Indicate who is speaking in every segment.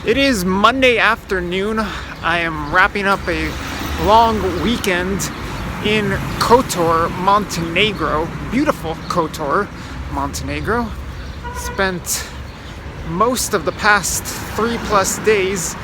Speaker 1: It is Monday afternoon. I am wrapping up a long weekend in Kotor, Montenegro. Beautiful Kotor, Montenegro. Spent most of the past 3+ days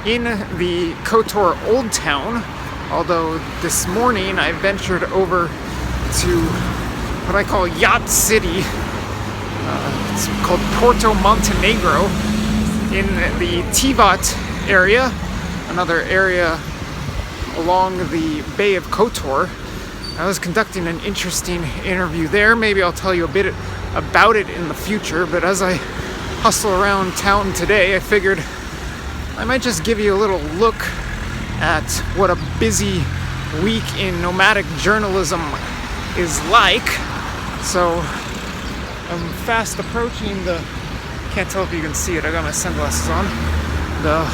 Speaker 1: in the Kotor Old Town, although this morning I ventured over to what I call Yacht City. It's called Porto Montenegro in the Tivat area, another area along the Bay of Kotor. I was conducting an interesting interview there. Maybe I'll tell you a bit about it in the future, but as I hustle around town today, I figured I might just give you a little look at what a busy week in nomadic journalism is like. So I'm fast approaching the, can't tell if you can see it, I got my sunglasses on, the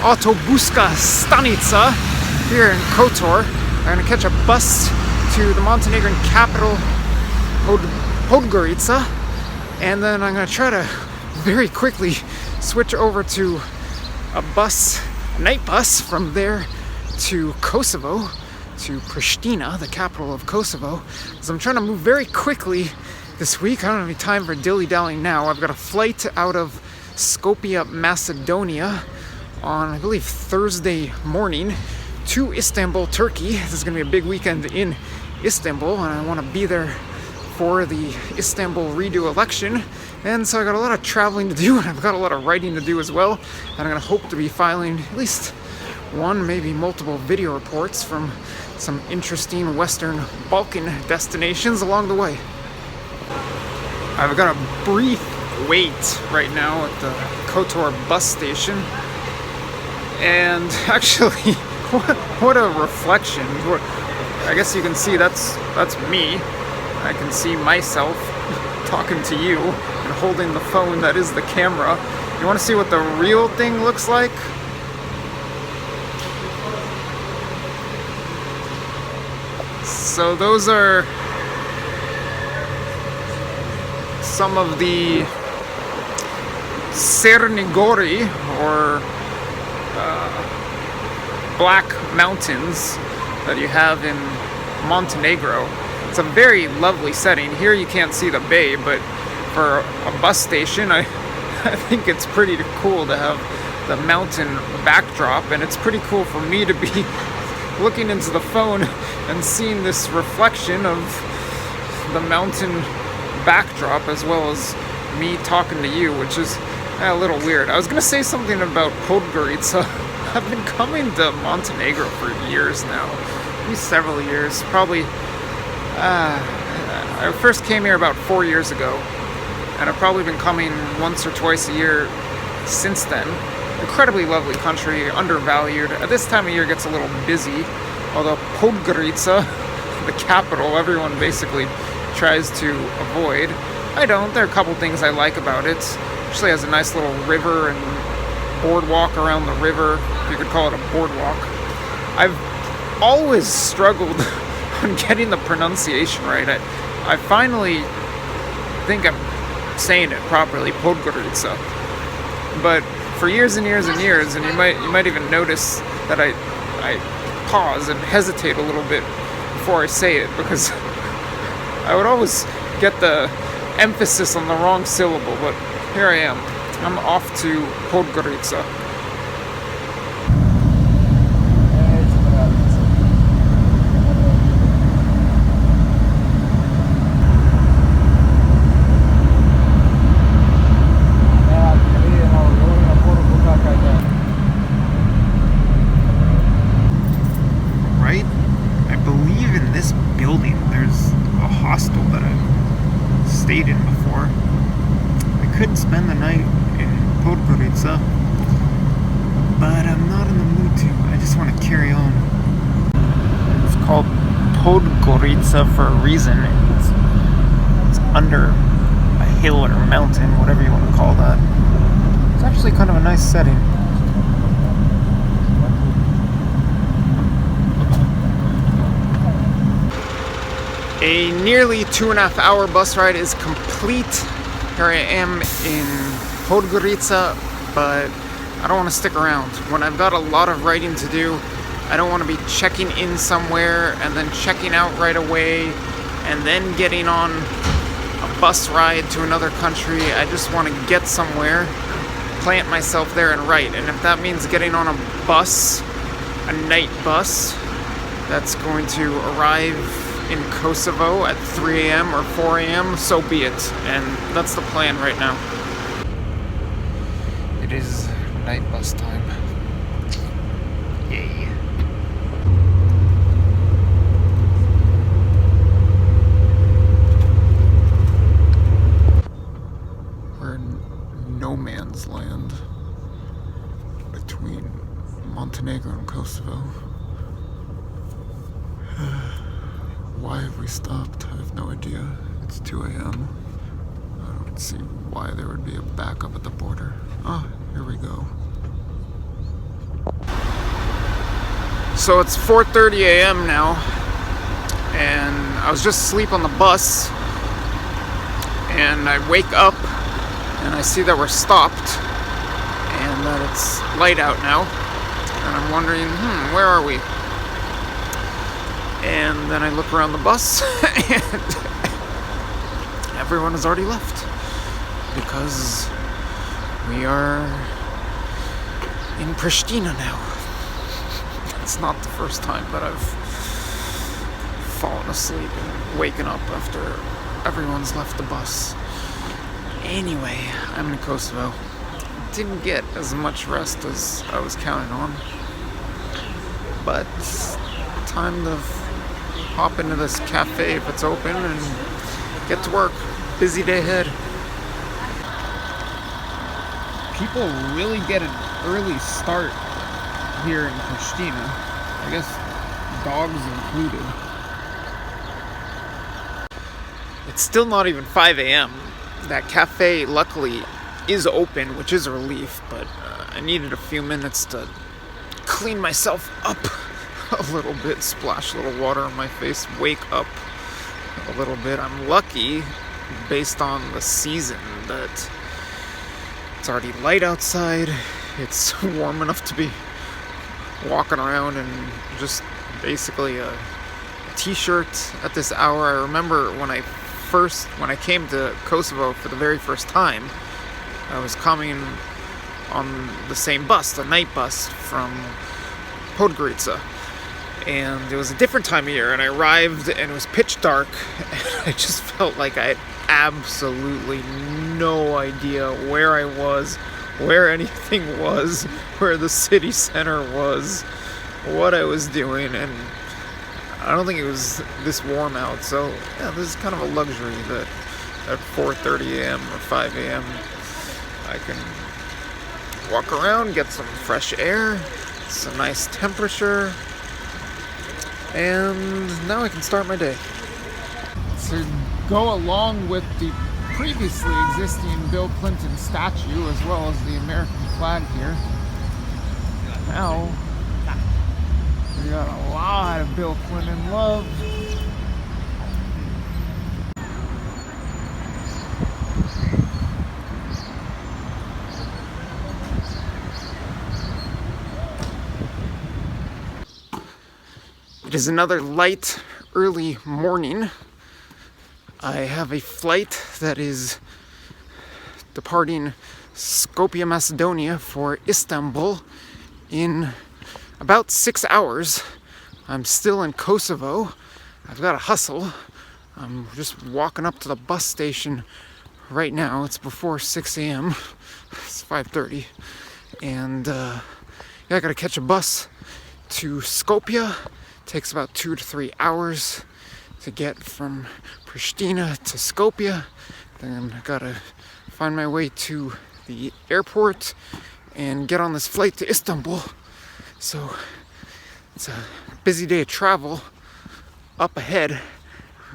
Speaker 1: Autobuska Stanica here in Kotor. I'm gonna catch a bus to the Montenegrin capital, Podgorica, and then I'm gonna try to very quickly switch over to a night bus from there to Kosovo, to Pristina, the capital of Kosovo. So I'm trying to move very quickly this week. I don't have any time for dilly-dallying now. I've got a flight out of Skopje, Macedonia on, I believe, Thursday morning to Istanbul, Turkey. This is going to be a big weekend in Istanbul, and I want to be there for the Istanbul redo election. And so I got a lot of traveling to do, and I've got a lot of writing to do as well. And I'm going to hope to be filing at least one, maybe multiple video reports from some interesting Western Balkan destinations along the way. I've got a brief wait right now at the Kotor bus station, and actually, what a reflection. I guess you can see that's me. I can see myself talking to you and holding the phone that is the camera. You want to see what the real thing looks like? So those are some of the Cernigori, or black mountains that you have in Montenegro. It's a very lovely setting. Here you can't see the bay, but for a bus station, I think it's pretty cool to have the mountain backdrop, and it's pretty cool for me to be looking into the phone and seeing this reflection of the mountain backdrop as well as me talking to you, which is a little weird. I was going to say something about Podgorica. I've been coming to Montenegro for years now, maybe several years, probably. I first came here about 4 years ago, and I've probably been coming once or twice a year since then. Incredibly lovely country, undervalued. At this time of year it gets a little busy, although Podgorica, the capital, everyone basically tries to avoid. I don't. There are a couple things I like about it. It actually has a nice little river and boardwalk around the river, if you could call it a boardwalk. I've always struggled on getting the pronunciation right. I finally think I'm saying it properly, Podgorica. But for years and years and years, and you might even notice that I pause and hesitate a little bit before I say it, because I would always get the emphasis on the wrong syllable. But here I am. I'm off to Podgorica. Right? I believe in this building there's a hostel that I've stayed in before. I could spend the night in Podgorica, but I'm not in the mood to. I just want to carry on. It's called Podgorica for a reason. It's under a hill or a mountain, whatever you want to call that. It's actually kind of a nice setting. A nearly 2.5 hour bus ride is complete. Here I am in Podgorica, but I don't want to stick around. When I've got a lot of writing to do, I don't want to be checking in somewhere and then checking out right away and then getting on a bus ride to another country. I just want to get somewhere, plant myself there and write. And if that means getting on a bus, a night bus, that's going to arrive in Kosovo at 3 a.m. or 4 a.m., so be it. And that's the plan right now. It is night bus time. Yay. We're in no man's land between Montenegro and Kosovo. Why have we stopped? I have no idea. It's 2 a.m. I don't see why there would be a backup at the border. Ah, here we go. So it's 4:30 a.m. now, and I was just asleep on the bus, and I wake up, and I see that we're stopped, and that it's light out now, and I'm wondering, where are we? And then I look around the bus, and everyone has already left, because we are in Pristina now. It's not the first time that I've fallen asleep and waken up after everyone's left the bus. Anyway, I'm in Kosovo. Didn't get as much rest as I was counting on, but time to hop into this cafe if it's open and get to work. Busy day ahead. People really get an early start here in Pristina. I guess dogs included. It's still not even 5 a.m. That cafe, luckily, is open, which is a relief, but I needed a few minutes to clean myself up a little bit, splash a little water on my face, wake up a little bit. I'm lucky, based on the season, that it's already light outside. It's warm enough to be walking around in just basically a t-shirt at this hour. I remember when I came to Kosovo for the very first time, I was coming on the same bus, the night bus from Podgorica. And it was a different time of year, and I arrived and it was pitch dark, and I just felt like I had absolutely no idea where I was, where anything was, where the city center was, what I was doing, and I don't think it was this warm out, so yeah, this is kind of a luxury that at 4:30 a.m. or 5 a.m. I can walk around, get some fresh air, it's a nice temperature, and now I can start my day. To go along with the previously existing Bill Clinton statue, as well as the American flag here, now we got a lot of Bill Clinton love. It is another light, early morning. I have a flight that is departing Skopje, Macedonia for Istanbul in about 6 hours. I'm still in Kosovo. I've got to hustle. I'm just walking up to the bus station right now. It's before 6 a.m. It's 5:30. And yeah, I got to catch a bus to Skopje. Takes about 2 to 3 hours to get from Pristina to Skopje. Then I gotta find my way to the airport and get on this flight to Istanbul. So it's a busy day of travel up ahead.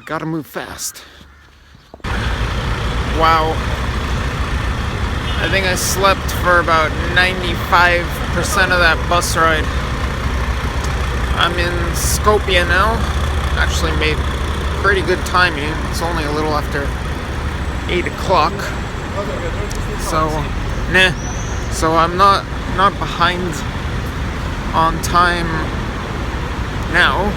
Speaker 1: Gotta move fast. Wow. I think I slept for about 95% of that bus ride. I'm in Skopje now. Actually made pretty good timing. It's only a little after 8 o'clock. So, So I'm not not behind on time now,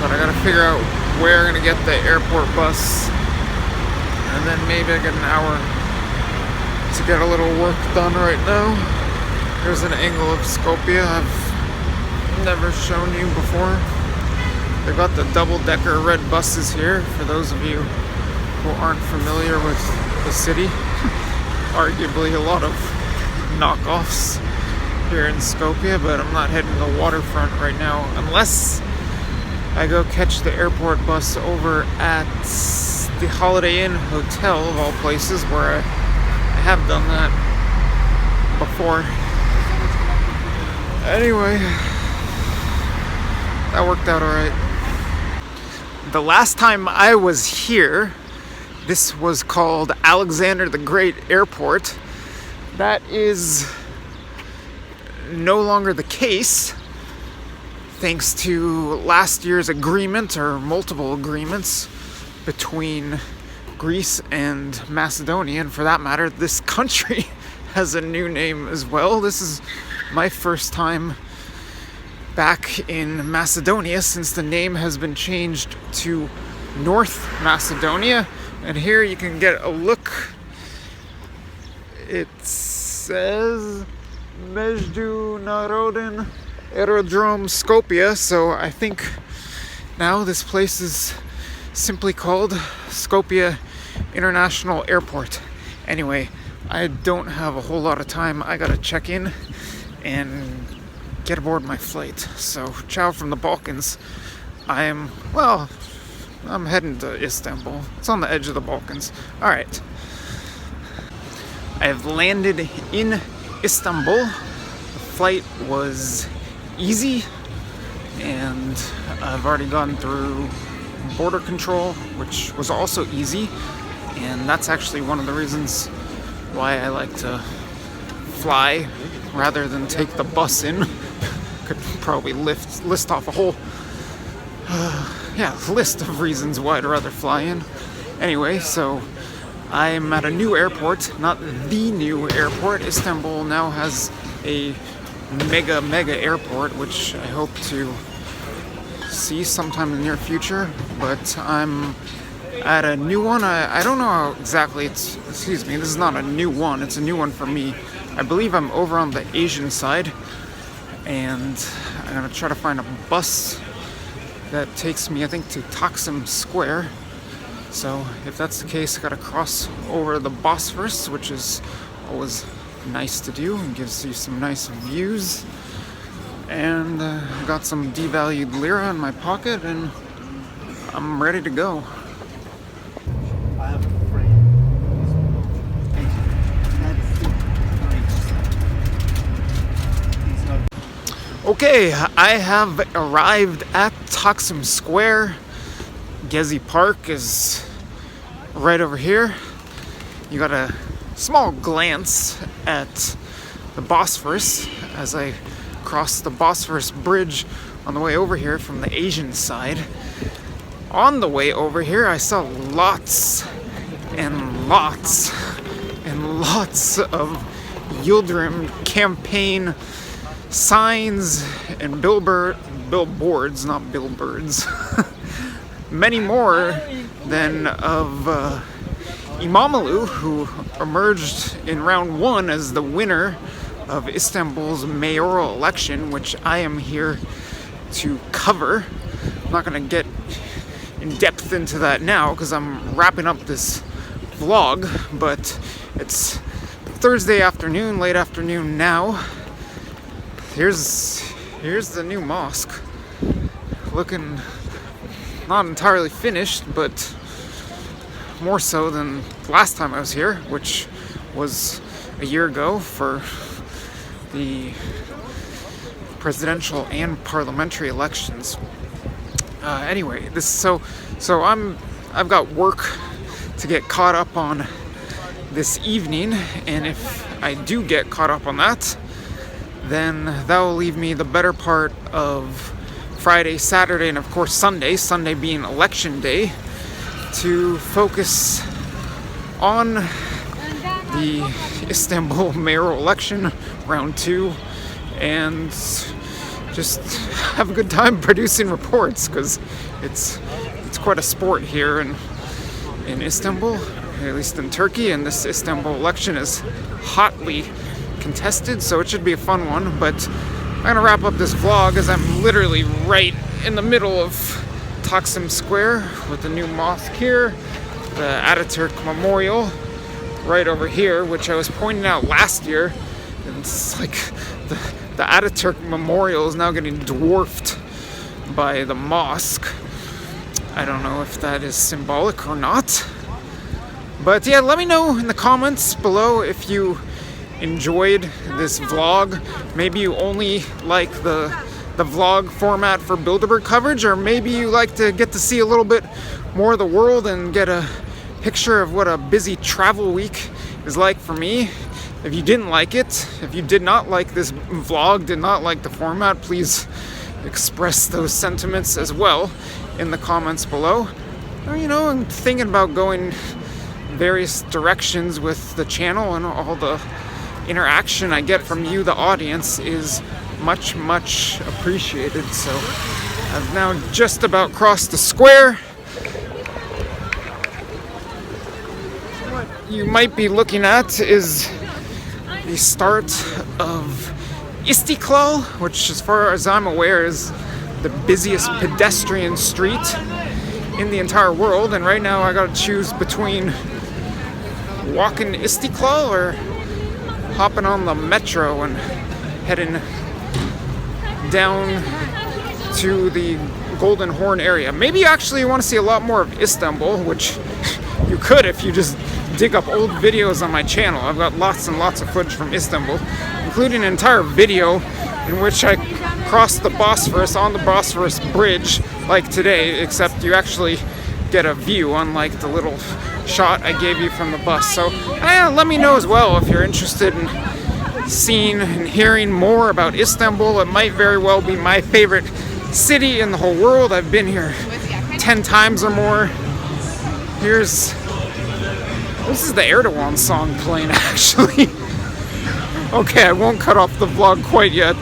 Speaker 1: but I gotta figure out where I'm gonna get the airport bus, and then maybe I get an hour to get a little work done right now. Here's an angle of Skopje I've never shown you before. They've got the double-decker red buses here, for those of you who aren't familiar with the city. Arguably a lot of knockoffs here in Skopje, but I'm not heading to the waterfront right now, unless I go catch the airport bus over at the Holiday Inn Hotel, of all places, where I have done that before. Anyway, that worked out alright. The last time I was here, this was called Alexander the Great Airport. That is no longer the case, thanks to last year's agreement, or multiple agreements, between Greece and Macedonia, and for that matter, this country has a new name as well. This is my first time back in Macedonia since the name has been changed to North Macedonia, and here you can get a look. It says Međunarodni Aerodrome Skopje, so I think now this place is simply called Skopje International Airport. Anyway, I don't have a whole lot of time. I gotta check in and get aboard my flight. So, ciao from the Balkans. I'm heading to Istanbul. It's on the edge of the Balkans. Alright. I've landed in Istanbul. The flight was easy, and I've already gone through border control, which was also easy, and that's actually one of the reasons why I like to fly rather than take the bus in. Could probably list off a whole list of reasons why I'd rather fly in. Anyway, so I'm at a new airport, not the new airport. Istanbul now has a mega airport, which I hope to see sometime in the near future, but I'm at a new one. I don't know how exactly this is not a new one, it's a new one for me. I believe I'm over on the Asian side, and I'm gonna try to find a bus that takes me, I think, to Taksim Square. So if that's the case, I gotta cross over the Bosphorus, which is always nice to do and gives you some nice views. And I got some devalued lira in my pocket, and I'm ready to go. Okay, I have arrived at Taksim Square. Gezi Park is right over here. You got a small glance at the Bosphorus as I crossed the Bosphorus Bridge on the way over here from the Asian side. On the way over here, I saw lots and lots and lots of Yildirim campaign signs and billboards, not billbirds. Many more than of Imamoglu, who emerged in round one as the winner of Istanbul's mayoral election, which I am here to cover. I'm not going to get in depth into that now because I'm wrapping up this vlog, but it's Thursday afternoon, late afternoon now. Here's the new mosque, looking not entirely finished, but more so than last time I was here, which was a year ago for the presidential and parliamentary elections. Anyway, I've got work to get caught up on this evening, and if I do get caught up on that, then that will leave me the better part of Friday, Saturday, and of course Sunday being election day, to focus on the Istanbul mayoral election, round 2, and just have a good time producing reports, because it's quite a sport here in Istanbul, at least in Turkey, and this Istanbul election is hotly contested, so it should be a fun one. But I'm gonna wrap up this vlog as I'm literally right in the middle of Taksim Square with the new mosque here, the Ataturk Memorial right over here, which I was pointing out last year. And it's like the Ataturk Memorial is now getting dwarfed by the mosque. I don't know if that is symbolic or not. But yeah, let me know in the comments below if you enjoyed this vlog. Maybe you only like the vlog format for Bilderberg coverage, or maybe you like to get to see a little bit more of the world and get a picture of what a busy travel week is like for me. If you didn't like it, if you did not like this vlog, did not like the format, please express those sentiments as well in the comments below. You know, I'm thinking about going various directions with the channel, and all the interaction I get from you, the audience, is much, much appreciated. So I've now just about crossed the square. What you might be looking at is the start of Istiklal, which, as far as I'm aware, is the busiest pedestrian street in the entire world. And right now I gotta choose between walking Istiklal or hopping on the metro and heading down to the Golden Horn area. Maybe actually you want to see a lot more of Istanbul, which you could if you just dig up old videos on my channel. I've got lots and lots of footage from Istanbul, including an entire video in which I crossed the Bosphorus on the Bosphorus bridge like today, except you actually get a view, unlike the little shot I gave you from the bus. So let me know as well if you're interested in seeing and hearing more about Istanbul. It might very well be my favorite city in the whole world. I've been here 10 times or more. This is the Erdogan song playing, actually. Okay, I won't cut off the vlog quite yet.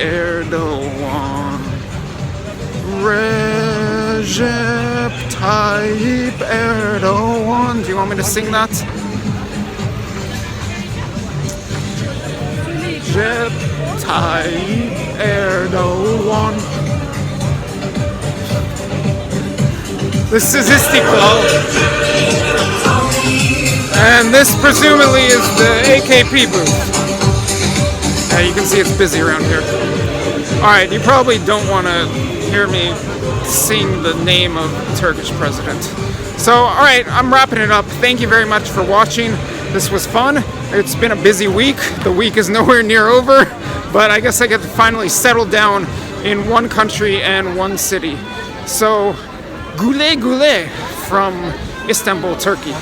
Speaker 1: Erdogan, Recep Tayyip Erdogan. Do you want me to sing that? Recep Tayyip Erdogan. This is Istiklal, and this presumably is the AKP booth. You can see it's busy around here. Alright, you probably don't want to hear me sing the name of the Turkish president. So, alright, I'm wrapping it up. Thank you very much for watching. This was fun. It's been a busy week. The week is nowhere near over, but I guess I get to finally settle down in one country and one city. So, güle güle from Istanbul, Turkey.